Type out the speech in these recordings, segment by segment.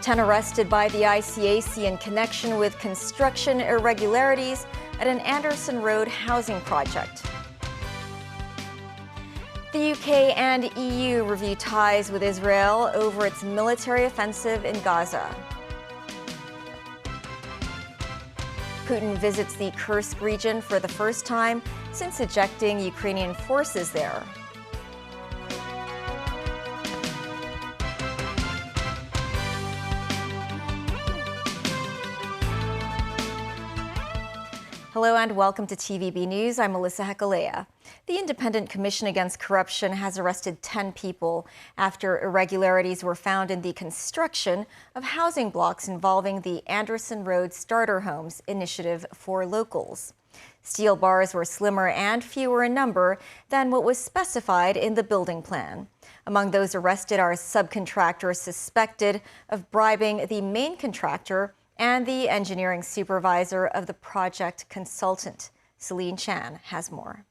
Ten arrested by the ICAC in connection with construction irregularities at an Anderson Road housing project. The UK and EU review ties with Israel over its military offensive in Gaza. Putin visits the Kursk region for the first time since ejecting Ukrainian forces there. Hello and welcome to TVB News. I'm Melissa Hekalea. The Independent Commission Against Corruption has arrested 10 people after irregularities were found in the construction of housing blocks involving the Anderson Road Starter Homes Initiative for Locals. Steel bars were slimmer and fewer in number than what was specified in the building plan. Among those arrested are subcontractors suspected of bribing the main contractor and the engineering supervisor of the project consultant. Celine Chan has more.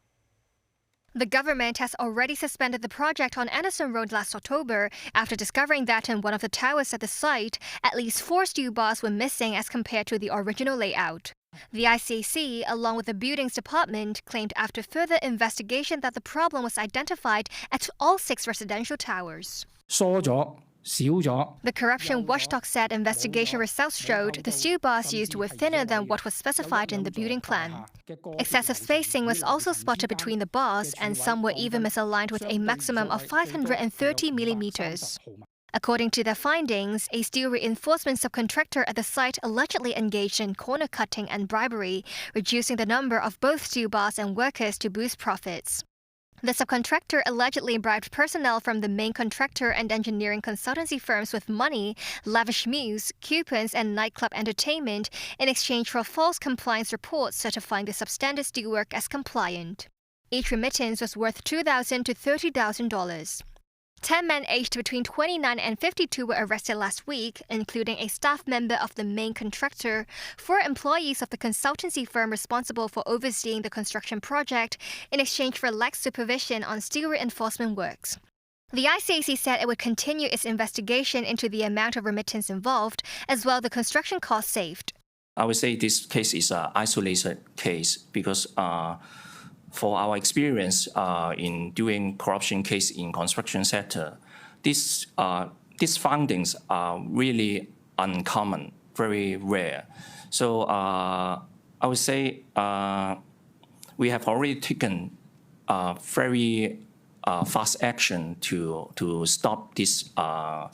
The government has already suspended the project on Anderson Road last October after discovering that in one of the towers at the site, at least 4 steel bars were missing as compared to the original layout. The ICAC, along with the Buildings Department, claimed after further investigation that the problem was identified at all 6 residential towers. The corruption watchdog said investigation results showed the steel bars used were thinner than what was specified in the building plan. Excessive spacing was also spotted between the bars, and some were even misaligned with a maximum of 530 millimeters. According to their findings, a steel reinforcement subcontractor at the site allegedly engaged in corner cutting and bribery, reducing the number of both steel bars and workers to boost profits. The subcontractor allegedly bribed personnel from the main contractor and engineering consultancy firms with money, lavish meals, coupons, and nightclub entertainment in exchange for false compliance reports certifying the substandard steelwork as compliant. Each remittance was worth $2,000 to $30,000. 10 men aged between 29 and 52 were arrested last week, including a staff member of the main contractor, 4 employees of the consultancy firm responsible for overseeing the construction project, in exchange for lax supervision on steel reinforcement works. The ICAC said it would continue its investigation into the amount of remittance involved, as well as the construction costs saved. I would say this case is an isolated case because for our experience in doing corruption case in construction sector, these findings are really uncommon, very rare. So I would say we have already taken very fast action to stop these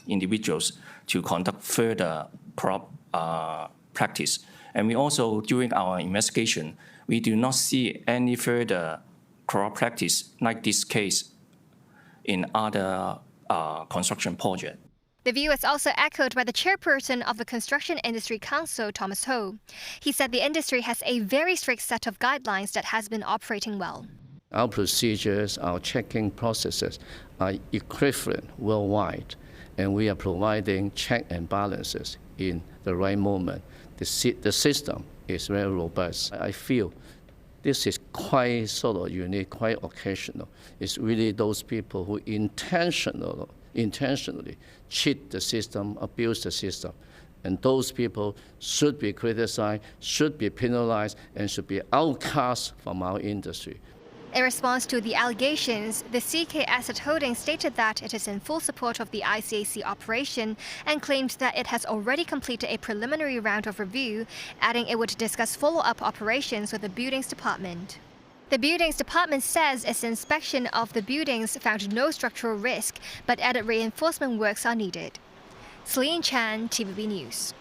individuals to conduct further corrupt practice. And we also, during our investigation, we do not see any further corrupt practice like this case in other construction projects. The view is also echoed by the chairperson of the Construction Industry Council, Thomas Ho. He said the industry has a very strict set of guidelines that has been operating well. Our procedures, our checking processes are equivalent worldwide, and we are providing check and balances in the right moment. The system is very robust. I feel this is quite sort of unique, quite occasional. It's really those people who intentionally cheat the system, abuse the system. And those people should be criticized, should be penalized, and should be outcast from our industry. In response to the allegations, the CK Asset Holding stated that it is in full support of the ICAC operation and claimed that it has already completed a preliminary round of review, adding it would discuss follow-up operations with the Buildings Department. The Buildings Department says its inspection of the buildings found no structural risk, but added reinforcement works are needed. Celine Chan, TVB News.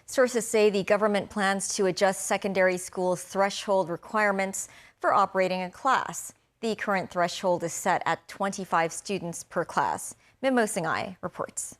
Sources say the government plans to adjust secondary schools' threshold requirements for operating a class. The current threshold is set at 25 students per class. Mimo Singhai reports.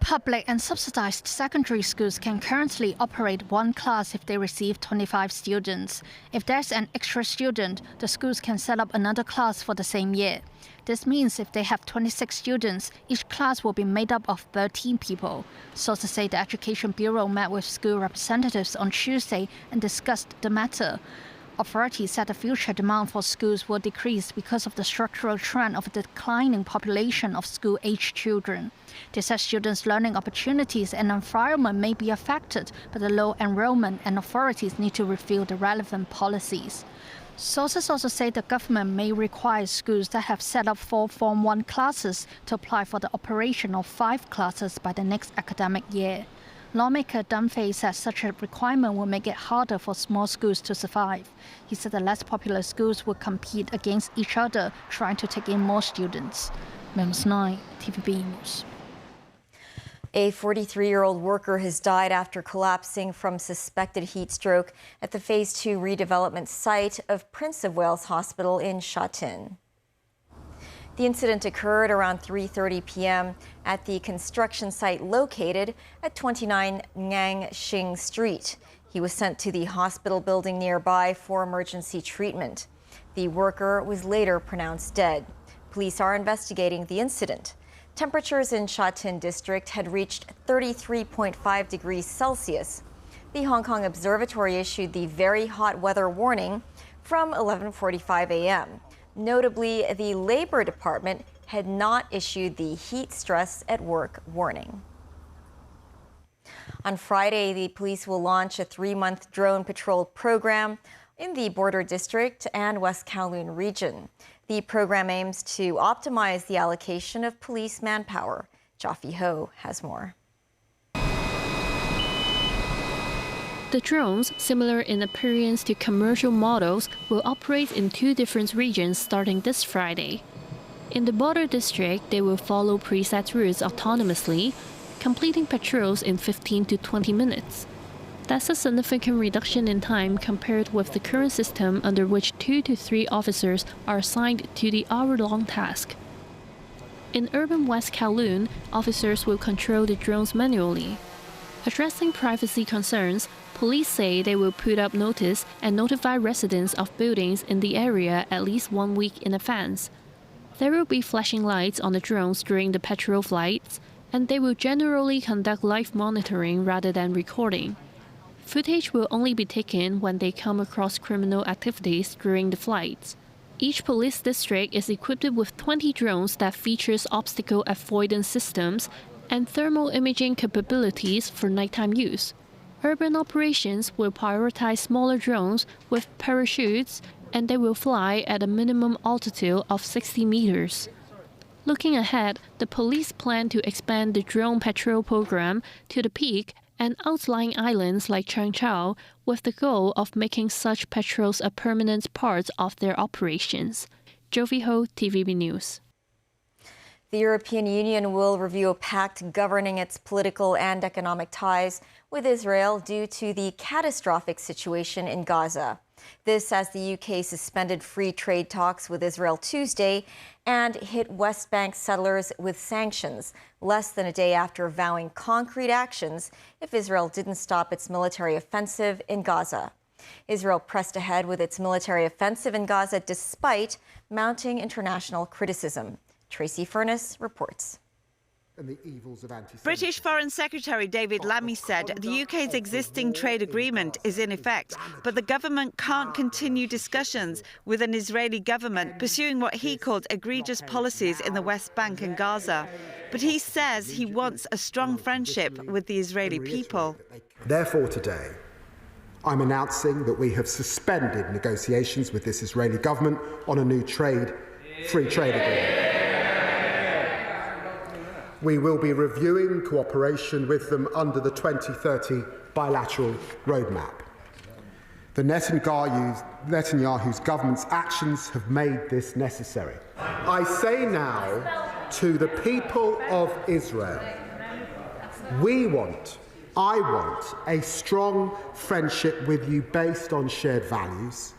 Public and subsidized secondary schools can currently operate 1 class if they receive 25 students. If there's an extra student, the schools can set up another class for the same year. This means if they have 26 students, each class will be made up of 13 people. Sources say the Education Bureau met with school representatives on Tuesday and discussed the matter. Authorities said the future demand for schools will decrease because of the structural trend of a declining population of school-aged children. They said students' learning opportunities and environment may be affected by the low enrollment, and authorities need to review the relevant policies. Sources also say the government may require schools that have set up 4 Form 1 classes to apply for the operation of 5 classes by the next academic year. Lawmaker Dunphy said such a requirement will make it harder for small schools to survive. He said the less popular schools will compete against each other, trying to take in more students. Members 9, TVB News. A 43-year-old worker has died after collapsing from suspected heat stroke at the Phase 2 redevelopment site of Prince of Wales Hospital in Sha Tin. The incident occurred around 3:30 p.m. at the construction site located at 29 Ngang Shing Street. He was sent to the hospital building nearby for emergency treatment. The worker was later pronounced dead. Police are investigating the incident. Temperatures in Sha Tin district had reached 33.5 degrees Celsius. The Hong Kong Observatory issued the very hot weather warning from 11:45 a.m. Notably, the Labor Department had not issued the heat stress at work warning. On Friday, the police will launch a 3-month drone patrol program in the Border District and West Kowloon region. The program aims to optimize the allocation of police manpower. Jaffe Ho has more. The drones, similar in appearance to commercial models, will operate in 2 different regions starting this Friday. In the Border District, they will follow preset routes autonomously, completing patrols in 15 to 20 minutes. That's a significant reduction in time compared with the current system under which 2 to 3 officers are assigned to the hour-long task. In urban West Kowloon, officers will control the drones manually. Addressing privacy concerns, police say they will put up notice and notify residents of buildings in the area at least 1 week in advance. There will be flashing lights on the drones during the patrol flights, and they will generally conduct live monitoring rather than recording. Footage will only be taken when they come across criminal activities during the flights. Each police district is equipped with 20 drones that features obstacle avoidance systems and thermal imaging capabilities for nighttime use. Urban operations will prioritize smaller drones with parachutes, and they will fly at a minimum altitude of 60 meters. Looking ahead, the police plan to expand the drone patrol program to the Peak and outlying islands like Cheung Chau, with the goal of making such patrols a permanent part of their operations. Jofie Ho, TVB News. The European Union will review a pact governing its political and economic ties with Israel due to the catastrophic situation in Gaza. This as the UK suspended free trade talks with Israel Tuesday and hit West Bank settlers with sanctions, less than a day after vowing concrete actions if Israel didn't stop its military offensive in Gaza. Israel pressed ahead with its military offensive in Gaza despite mounting international criticism. Tracy Furness reports. British Foreign Secretary David Lammy said the UK's existing trade agreement is in effect, but the government can't continue discussions with an Israeli government pursuing what he called egregious policies in the West Bank and Gaza. But he says he wants a strong friendship with the Israeli people. Therefore, today, I'm announcing that we have suspended negotiations with this Israeli government on a new free trade agreement. We will be reviewing cooperation with them under the 2030 bilateral roadmap. The Netanyahu's government's actions have made this necessary. I say now to the people of Israel, I want a strong friendship with you based on shared values,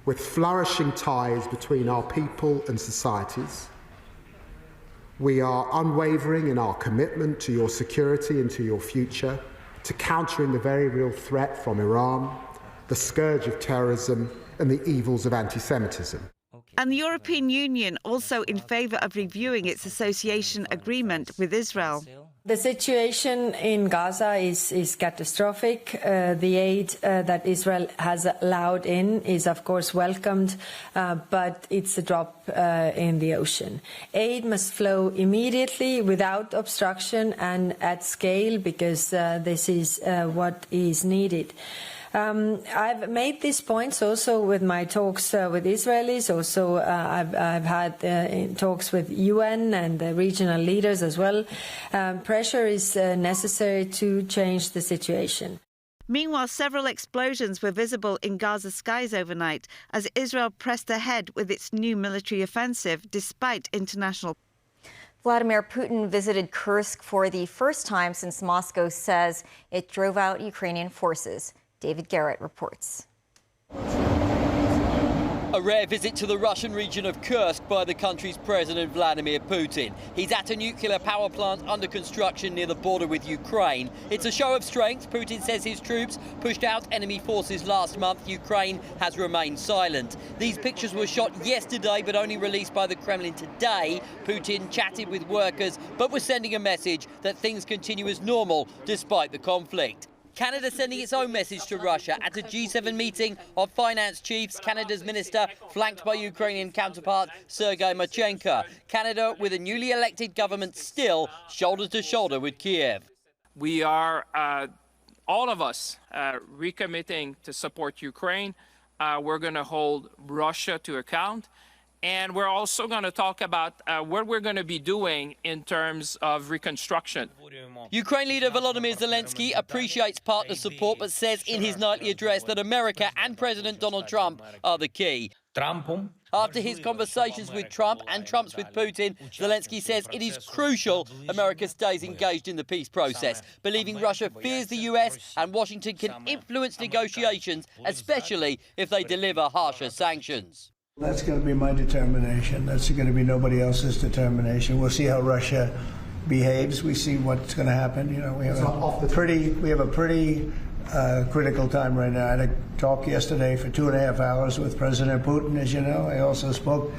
with flourishing ties between our people and societies. We are unwavering in our commitment to your security and to your future, to countering the very real threat from Iran, the scourge of terrorism, and the evils of anti-Semitism. And the European Union also in favour of reviewing its association agreement with Israel. The situation in Gaza is catastrophic. The aid that Israel has allowed in is, of course, welcomed, but it's a drop in the ocean. Aid must flow immediately without obstruction and at scale, because this is what is needed. I've made these points also with my talks with Israelis. Also, I've had talks with UN and the regional leaders as well. Pressure is necessary to change the situation. Meanwhile, several explosions were visible in Gaza skies overnight as Israel pressed ahead with its new military offensive despite international. Vladimir Putin visited Kursk for the first time since Moscow says it drove out Ukrainian forces. David Garrett reports. A rare visit to the Russian region of Kursk by the country's President Vladimir Putin. He's at a nuclear power plant under construction near the border with Ukraine. It's a show of strength. Putin says his troops pushed out enemy forces last month. Ukraine has remained silent. These pictures were shot yesterday but only released by the Kremlin today. Putin chatted with workers but was sending a message that things continue as normal despite the conflict. Canada sending its own message to Russia at a G7 meeting of finance chiefs. Canada's minister flanked by Ukrainian counterpart Sergei Marchenko. Canada with a newly elected government still shoulder to shoulder with Kiev. We are, all of us, recommitting to support Ukraine. We're going to hold Russia to account. And we're also going to talk about what we're going to be doing in terms of reconstruction. Ukraine leader Volodymyr Zelensky appreciates partner support but says in his nightly address that America and President Donald Trump are the key. After his conversations with Trump and Trump's with Putin, Zelensky says it is crucial America stays engaged in the peace process, believing Russia fears the US and Washington can influence negotiations, especially if they deliver harsher sanctions. That's going to be my determination. That's going to be nobody else's determination. We'll see how Russia behaves. We see what's going to happen. You know, we have a pretty critical time right now. I had a talk yesterday for 2.5 hours with President Putin, as you know. I also spoke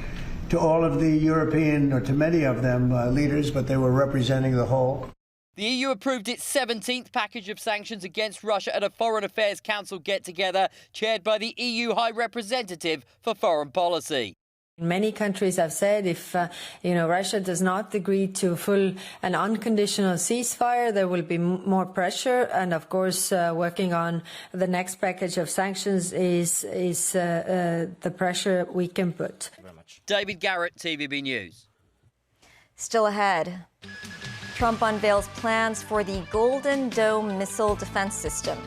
to all of the European, or to many of them, leaders, but they were representing the whole. The EU approved its 17th package of sanctions against Russia at a Foreign Affairs Council get-together chaired by the EU High Representative for Foreign Policy. Many countries have said if Russia does not agree to full and unconditional ceasefire, there will be more pressure. And of course, working on the next package of sanctions is the pressure we can put. David Garrett, TVB News. Still ahead. Trump unveils plans for the Golden Dome missile defense system.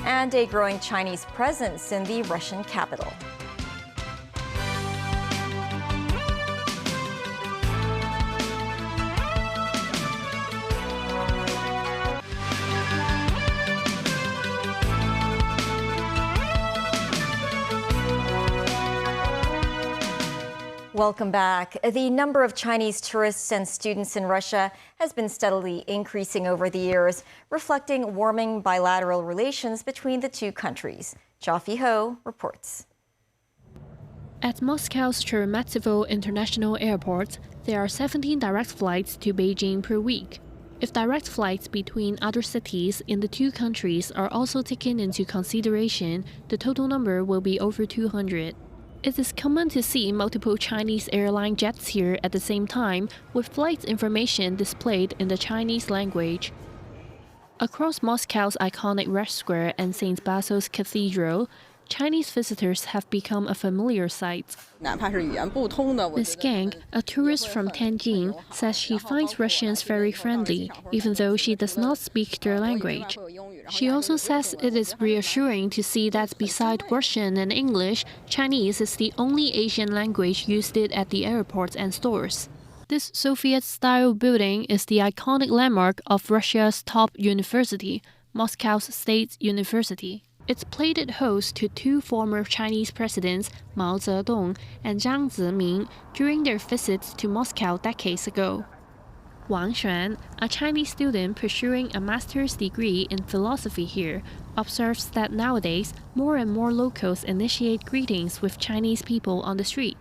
And a growing Chinese presence in the Russian capital. Welcome back. The number of Chinese tourists and students in Russia has been steadily increasing over the years, reflecting warming bilateral relations between the two countries. Jia Ho reports. At Moscow's Sheremetyevo International Airport, there are 17 direct flights to Beijing per week. If direct flights between other cities in the two countries are also taken into consideration, the total number will be over 200. It is common to see multiple Chinese airline jets here at the same time, with flight information displayed in the Chinese language. Across Moscow's iconic Red Square and St. Basil's Cathedral, Chinese visitors have become a familiar sight. Ms. Gang, a tourist from Tianjin, says she finds Russians very friendly, even though she does not speak their language. She also says it is reassuring to see that beside Russian and English, Chinese is the only Asian language used at the airports and stores. This Soviet-style building is the iconic landmark of Russia's top university, Moscow's State University. It's played host to two former Chinese presidents, Mao Zedong and Jiang Zemin, during their visits to Moscow decades ago. Wang Xuan, a Chinese student pursuing a master's degree in philosophy here, observes that nowadays more and more locals initiate greetings with Chinese people on the street.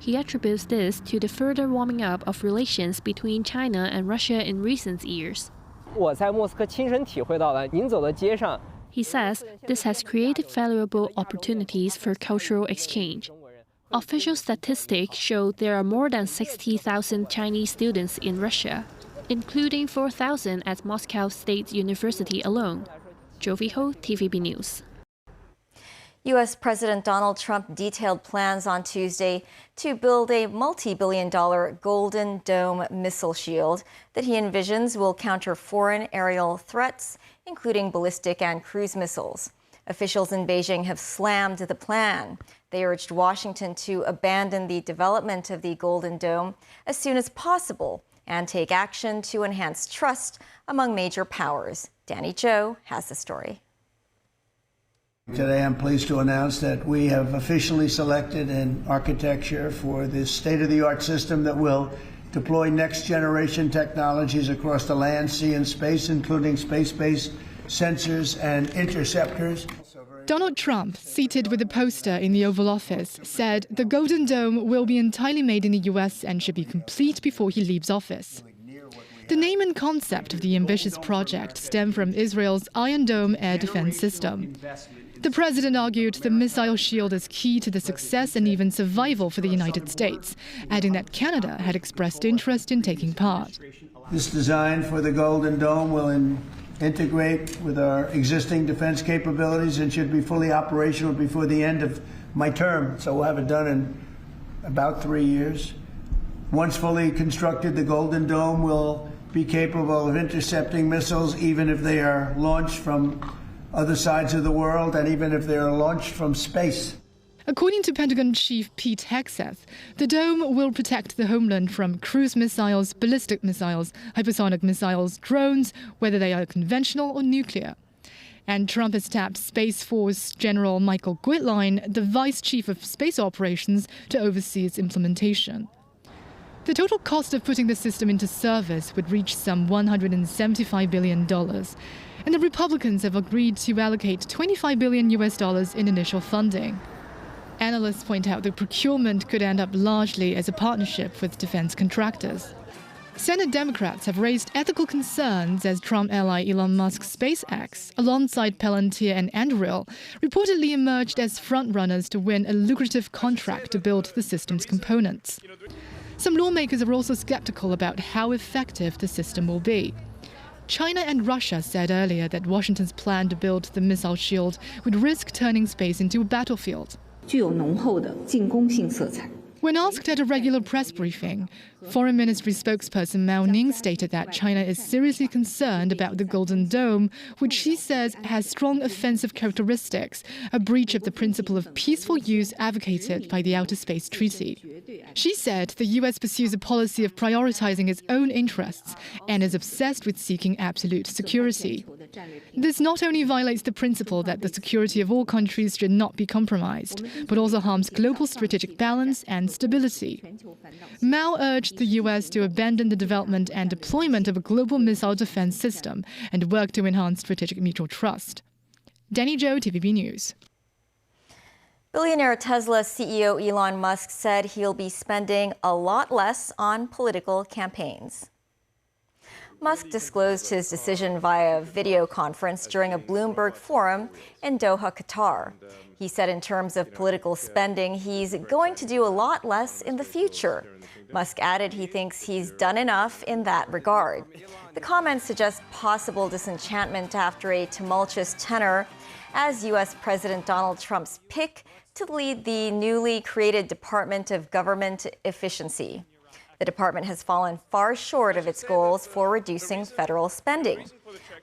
He attributes this to the further warming up of relations between China and Russia in recent years. 我在莫斯科亲身体会到了，您走在街上。 He says this has created valuable opportunities for cultural exchange. Official statistics show there are more than 60,000 Chinese students in Russia, including 4,000 at Moscow State University alone. Jovi Ho, TVB News. U.S. President Donald Trump detailed plans on Tuesday to build a multi-billion-dollar Golden Dome missile shield that he envisions will counter foreign aerial threats, including ballistic and cruise missiles. Officials in Beijing have slammed the plan. They urged Washington to abandon the development of the Golden Dome as soon as possible and take action to enhance trust among major powers. Danny Zhou has the story. Today I'm pleased to announce that we have officially selected an architecture for this state-of-the-art system that will deploy next-generation technologies across the land, sea, and space, including space-based sensors and interceptors. Donald Trump, seated with a poster in the Oval Office, said the Golden Dome will be entirely made in the US and should be complete before he leaves office. The name and concept of the ambitious project stem from Israel's Iron Dome air defense system. The president argued the missile shield is key to the success and even survival for the United States, adding that Canada had expressed interest in taking part. This design for the Golden Dome will integrate with our existing defense capabilities and should be fully operational before the end of my term. So we'll have it done in about 3 years. Once fully constructed, the Golden Dome will be capable of intercepting missiles even if they are launched from other sides of the world and even if they are launched from space. According to Pentagon Chief Pete Hegseth, the dome will protect the homeland from cruise missiles, ballistic missiles, hypersonic missiles, drones, whether they are conventional or nuclear. And Trump has tapped Space Force General Michael Gwitline, the Vice Chief of Space Operations, to oversee its implementation. The total cost of putting the system into service would reach some $175 billion. And the Republicans have agreed to allocate $25 billion in initial funding. Analysts point out the procurement could end up largely as a partnership with defense contractors. Senate Democrats have raised ethical concerns as Trump ally Elon Musk's SpaceX, alongside Palantir and Anduril, reportedly emerged as frontrunners to win a lucrative contract to build the system's components. Some lawmakers are also skeptical about how effective the system will be. China and Russia said earlier that Washington's plan to build the missile shield would risk turning space into a battlefield. When asked at a regular press briefing, Foreign Ministry spokesperson Mao Ning stated that China is seriously concerned about the Golden Dome, which she says has strong offensive characteristics, a breach of the principle of peaceful use advocated by the Outer Space Treaty. She said the US pursues a policy of prioritizing its own interests and is obsessed with seeking absolute security. This not only violates the principle that the security of all countries should not be compromised, but also harms global strategic balance and stability. Mao urged the US to abandon the development and deployment of a global missile defense system and work to enhance strategic mutual trust. Danny Zhou, TVB News. Billionaire Tesla CEO Elon Musk said he'll be spending a lot less on political campaigns. Musk disclosed his decision via video conference during a Bloomberg forum in Doha, Qatar. He said in terms of political spending, he's going to do a lot less in the future. Musk added he thinks he's done enough in that regard. The comments suggest possible disenchantment after a tumultuous tenor as U.S. President Donald Trump's pick to lead the newly created Department of Government Efficiency. The department has fallen far short of its goals for reducing federal spending.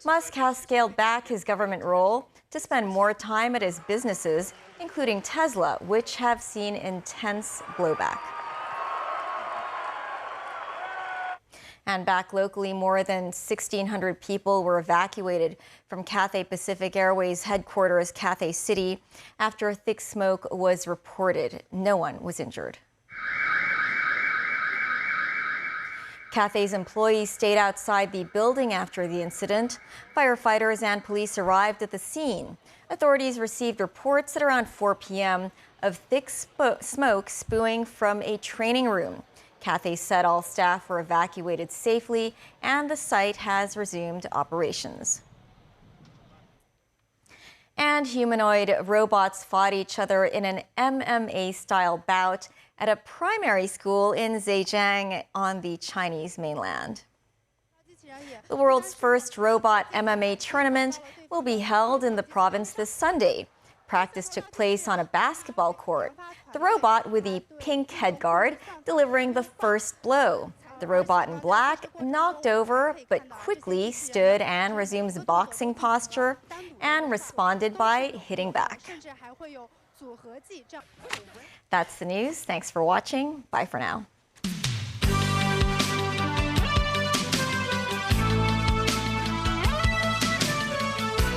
Musk has scaled back his government role to spend more time at his businesses, including Tesla, which have seen intense blowback. And back locally, more than 1,600 people were evacuated from Cathay Pacific Airways headquarters, Cathay City, after thick smoke was reported. No one was injured. Cathay's employees stayed outside the building after the incident. Firefighters and police arrived at the scene. Authorities received reports at around 4 p.m. of thick smoke spewing from a training room. Cathay said all staff were evacuated safely and the site has resumed operations. And humanoid robots fought each other in an MMA-style bout at a primary school in Zhejiang on the Chinese mainland. The world's first robot MMA tournament will be held in the province this Sunday. Practice took place on a basketball court. The robot with the pink headguard delivering the first blow. The robot in black knocked over but quickly stood and resumes boxing posture and responded by hitting back. That's the news. Thanks for watching. Bye for now.